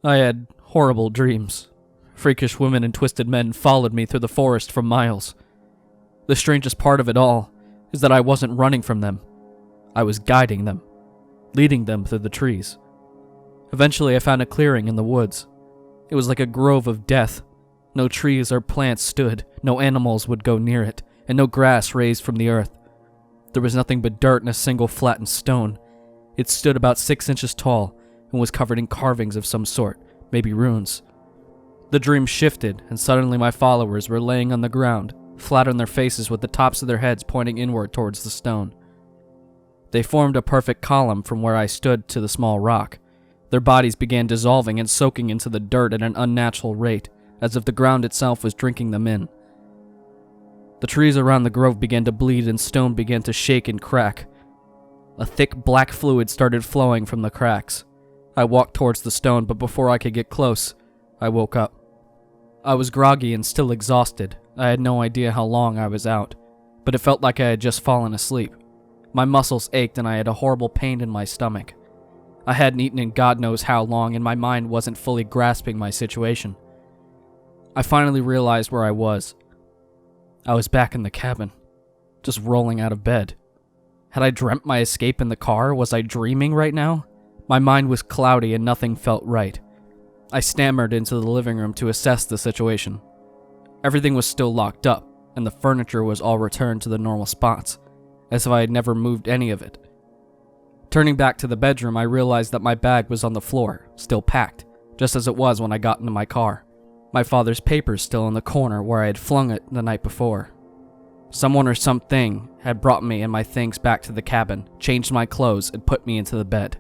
I had horrible dreams. Freakish women and twisted men followed me through the forest for miles. The strangest part of it all is that I wasn't running from them. I was guiding them, leading them through the trees. Eventually, I found a clearing in the woods. It was like a grove of death. No trees or plants stood, no animals would go near it, and no grass raised from the earth. There was nothing but dirt and a single flattened stone. It stood about 6 inches tall and was covered in carvings of some sort, maybe runes. The dream shifted, and suddenly my followers were laying on the ground, flat on their faces with the tops of their heads pointing inward towards the stone. They formed a perfect column from where I stood to the small rock. Their bodies began dissolving and soaking into the dirt at an unnatural rate, as if the ground itself was drinking them in. The trees around the grove began to bleed and stone began to shake and crack. A thick black fluid started flowing from the cracks. I walked towards the stone, but before I could get close, I woke up. I was groggy and still exhausted. I had no idea how long I was out, but it felt like I had just fallen asleep. My muscles ached and I had a horrible pain in my stomach. I hadn't eaten in God knows how long and my mind wasn't fully grasping my situation. I finally realized where I was. I was back in the cabin, just rolling out of bed. Had I dreamt my escape in the car? Was I dreaming right now? My mind was cloudy and nothing felt right. I stammered into the living room to assess the situation. Everything was still locked up, and the furniture was all returned to the normal spots, as if I had never moved any of it. Turning back to the bedroom, I realized that my bag was on the floor, still packed, just as it was when I got into my car. My father's papers still in the corner where I had flung it the night before. Someone or something had brought me and my things back to the cabin, changed my clothes, and put me into the bed.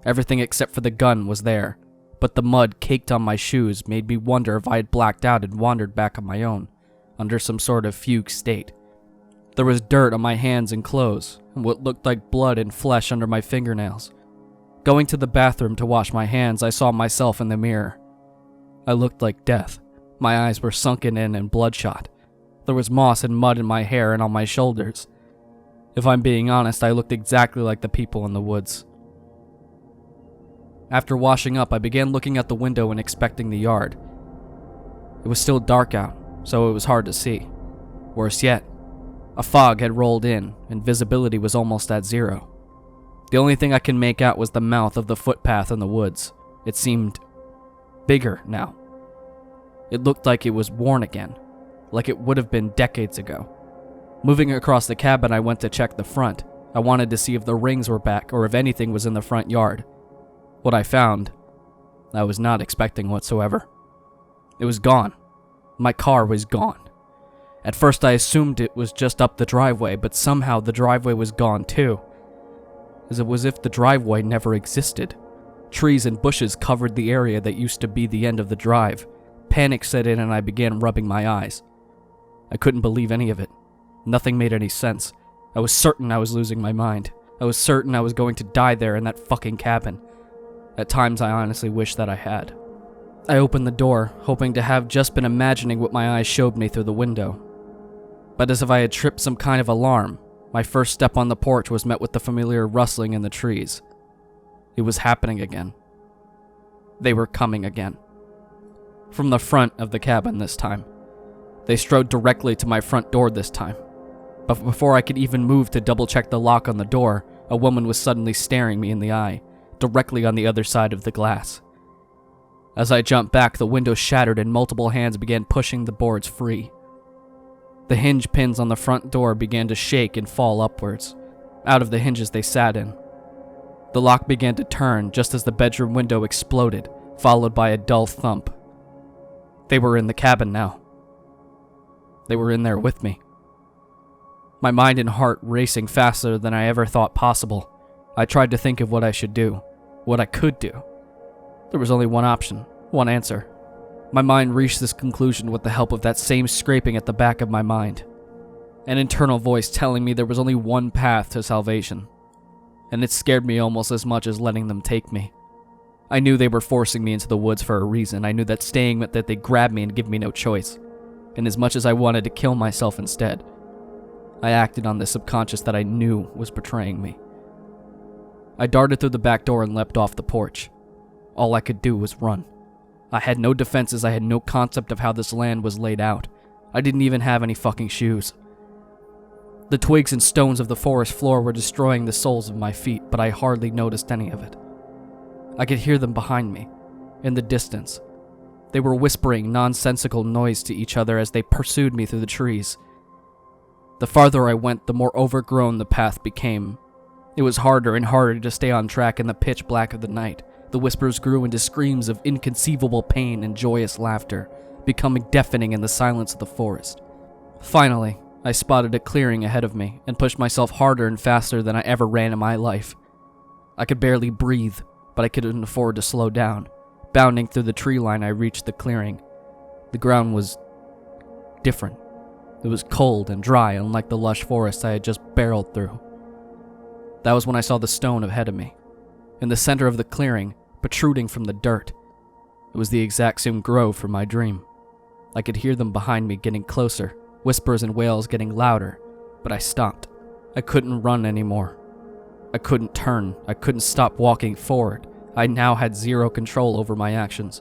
Everything except for the gun was there, but the mud caked on my shoes made me wonder if I had blacked out and wandered back on my own, under some sort of fugue state. There was dirt on my hands and clothes, and what looked like blood and flesh under my fingernails. Going to the bathroom to wash my hands, I saw myself in the mirror. I looked like death. My eyes were sunken in and bloodshot. There was moss and mud in my hair and on my shoulders. If I'm being honest, I looked exactly like the people in the woods. After washing up, I began looking out the window and inspecting the yard. It was still dark out, so it was hard to see. Worse yet, a fog had rolled in, and visibility was almost at zero. The only thing I could make out was the mouth of the footpath in the woods. It seemed bigger now. It looked like it was worn again, like it would have been decades ago. Moving across the cabin, I went to check the front. I wanted to see if the rings were back or if anything was in the front yard. What I found, I was not expecting whatsoever. It was gone. My car was gone. At first I assumed it was just up the driveway, but somehow the driveway was gone too. It was as if the driveway never existed. Trees and bushes covered the area that used to be the end of the drive. Panic set in and I began rubbing my eyes. I couldn't believe any of it. Nothing made any sense. I was certain I was losing my mind. I was certain I was going to die there in that fucking cabin. At times I honestly wished that I had. I opened the door, hoping to have just been imagining what my eyes showed me through the window. But as if I had tripped some kind of alarm, my first step on the porch was met with the familiar rustling in the trees. It was happening again. They were coming again. From the front of the cabin this time. They strode directly to my front door this time. But before I could even move to double check the lock on the door, a woman was suddenly staring me in the eye, directly on the other side of the glass. As I jumped back, the window shattered and multiple hands began pushing the boards free. The hinge pins on the front door began to shake and fall upwards. Out of the hinges they sat in. The lock began to turn just as the bedroom window exploded, followed by a dull thump. They were in the cabin now. They were in there with me. My mind and heart racing faster than I ever thought possible. I tried to think of what I should do, what I could do. There was only one option, one answer. My mind reached this conclusion with the help of that same scraping at the back of my mind. An internal voice telling me there was only one path to salvation. And it scared me almost as much as letting them take me. I knew they were forcing me into the woods for a reason. I knew that staying meant that they'd grab me and give me no choice. And as much as I wanted to kill myself instead, I acted on the subconscious that I knew was betraying me. I darted through the back door and leapt off the porch. All I could do was run. I had no defenses, I had no concept of how this land was laid out. I didn't even have any fucking shoes. The twigs and stones of the forest floor were destroying the soles of my feet, but I hardly noticed any of it. I could hear them behind me, in the distance. They were whispering nonsensical noise to each other as they pursued me through the trees. The farther I went, the more overgrown the path became. It was harder and harder to stay on track in the pitch black of the night. The whispers grew into screams of inconceivable pain and joyous laughter, becoming deafening in the silence of the forest. Finally, I spotted a clearing ahead of me and pushed myself harder and faster than I ever ran in my life. I could barely breathe, but I couldn't afford to slow down. Bounding through the tree line, I reached the clearing. The ground was different. It was cold and dry, unlike the lush forest I had just barreled through. That was when I saw the stone ahead of me. In the center of the clearing, protruding from the dirt, it was the exact same grove from my dream. I could hear them behind me getting closer, whispers and wails getting louder, but I stopped. I couldn't run anymore. I couldn't turn. I couldn't stop walking forward. I now had zero control over my actions.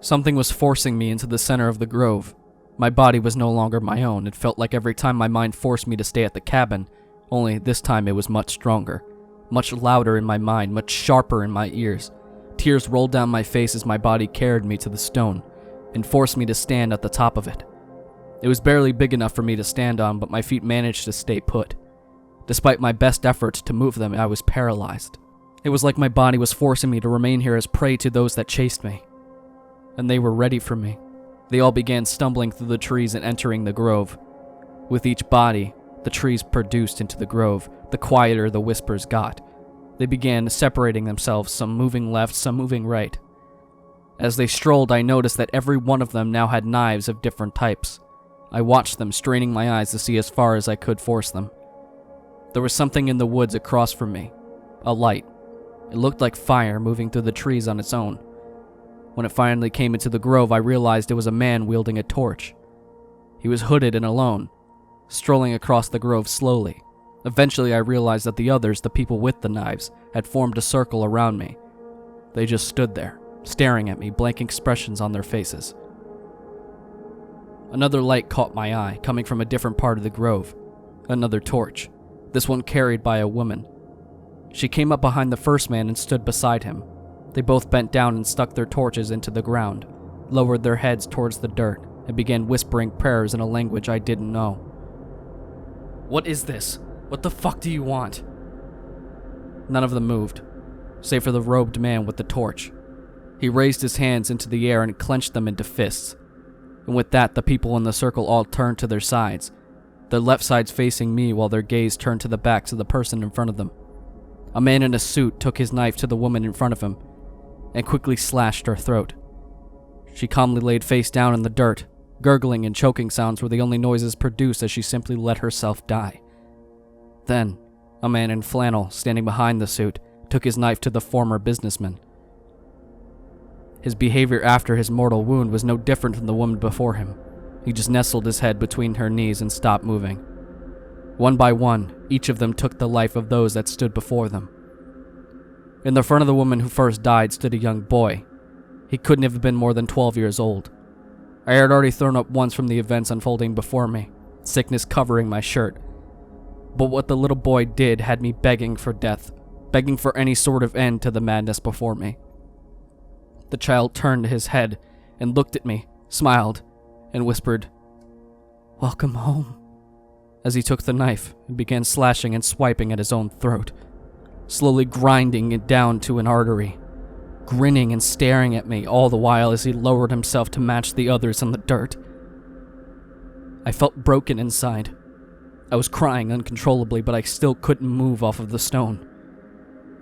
Something was forcing me into the center of the grove. My body was no longer my own. It felt like every time my mind forced me to stay at the cabin, only this time it was much stronger. Much louder in my mind, much sharper in my ears. Tears rolled down my face as my body carried me to the stone and forced me to stand at the top of it. It was barely big enough for me to stand on, but my feet managed to stay put. Despite my best efforts to move them, I was paralyzed. It was like my body was forcing me to remain here as prey to those that chased me. And they were ready for me. They all began stumbling through the trees and entering the grove. With each body the trees produced into the grove, the quieter the whispers got. They began separating themselves, some moving left, some moving right. As they strolled, I noticed that every one of them now had knives of different types. I watched them, straining my eyes to see as far as I could force them. There was something in the woods across from me. A light. It looked like fire moving through the trees on its own. When it finally came into the grove, I realized it was a man wielding a torch. He was hooded and alone, strolling across the grove slowly. Eventually, I realized that the others, the people with the knives, had formed a circle around me. They just stood there, staring at me, blank expressions on their faces. Another light caught my eye, coming from a different part of the grove. Another torch, this one carried by a woman. She came up behind the first man and stood beside him. They both bent down and stuck their torches into the ground, lowered their heads towards the dirt, and began whispering prayers in a language I didn't know. "What is this? What the fuck do you want?" None of them moved, save for the robed man with the torch. He raised his hands into the air and clenched them into fists. And with that, the people in the circle all turned to their sides, their left sides facing me while their gaze turned to the backs of the person in front of them. A man in a suit took his knife to the woman in front of him and quickly slashed her throat. She calmly laid face down in the dirt. Gurgling and choking sounds were the only noises produced as she simply let herself die. Then, a man in flannel, standing behind the suit, took his knife to the former businessman. His behavior after his mortal wound was no different from the woman before him. He just nestled his head between her knees and stopped moving. One by one, each of them took the life of those that stood before them. In the front of the woman who first died stood a young boy. He couldn't have been more than 12 years old. I had already thrown up once from the events unfolding before me, sickness covering my shirt. But what the little boy did had me begging for death, begging for any sort of end to the madness before me. The child turned his head and looked at me, smiled, and whispered, "Welcome home," as he took the knife and began slashing and swiping at his own throat, slowly grinding it down to an artery, grinning and staring at me all the while as he lowered himself to match the others in the dirt. I felt broken inside. I was crying uncontrollably, but I still couldn't move off of the stone.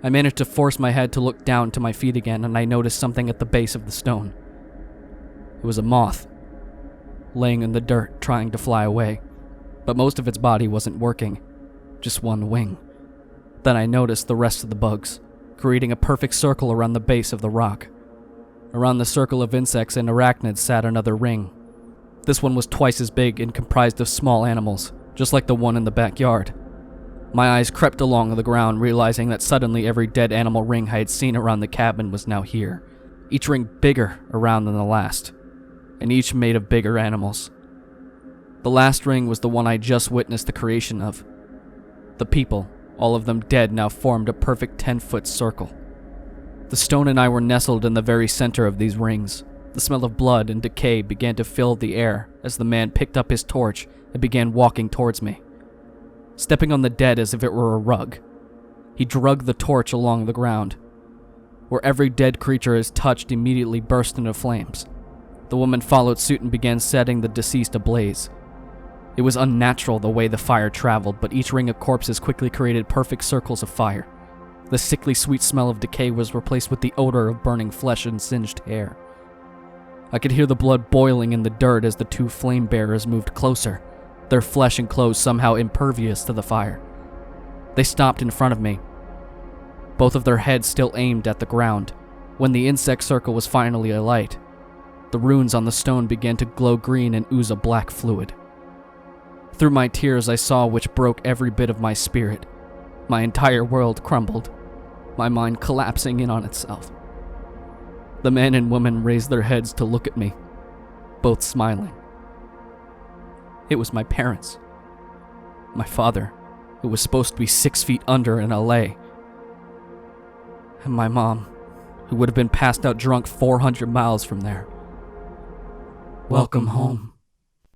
I managed to force my head to look down to my feet again, and I noticed something at the base of the stone. It was a moth, laying in the dirt, trying to fly away, but most of its body wasn't working, just one wing. Then I noticed the rest of the bugs, creating a perfect circle around the base of the rock. Around the circle of insects and arachnids sat another ring. This one was twice as big and comprised of small animals, just like the one in the backyard. My eyes crept along the ground, realizing that suddenly every dead animal ring I had seen around the cabin was now here, each ring bigger around than the last, and each made of bigger animals. The last ring was the one I just witnessed the creation of. The people, all of them dead, now formed a perfect 10-foot circle. The stone and I were nestled in the very center of these rings. The smell of blood and decay began to fill the air as the man picked up his torch and began walking towards me, stepping on the dead as if it were a rug. He dragged the torch along the ground. Where every dead creature is touched immediately burst into flames. The woman followed suit and began setting the deceased ablaze. It was unnatural the way the fire traveled, but each ring of corpses quickly created perfect circles of fire. The sickly sweet smell of decay was replaced with the odor of burning flesh and singed hair. I could hear the blood boiling in the dirt as the two flame bearers moved closer, their flesh and clothes somehow impervious to the fire. They stopped in front of me, both of their heads still aimed at the ground. When the insect circle was finally alight, the runes on the stone began to glow green and ooze a black fluid. Through my tears, I saw which broke every bit of my spirit. My entire world crumbled, my mind collapsing in on itself. The man and woman raised their heads to look at me, both smiling. It was my parents. My father, who was supposed to be 6 feet under in LA. And my mom, who would have been passed out drunk 400 miles from there. Welcome home.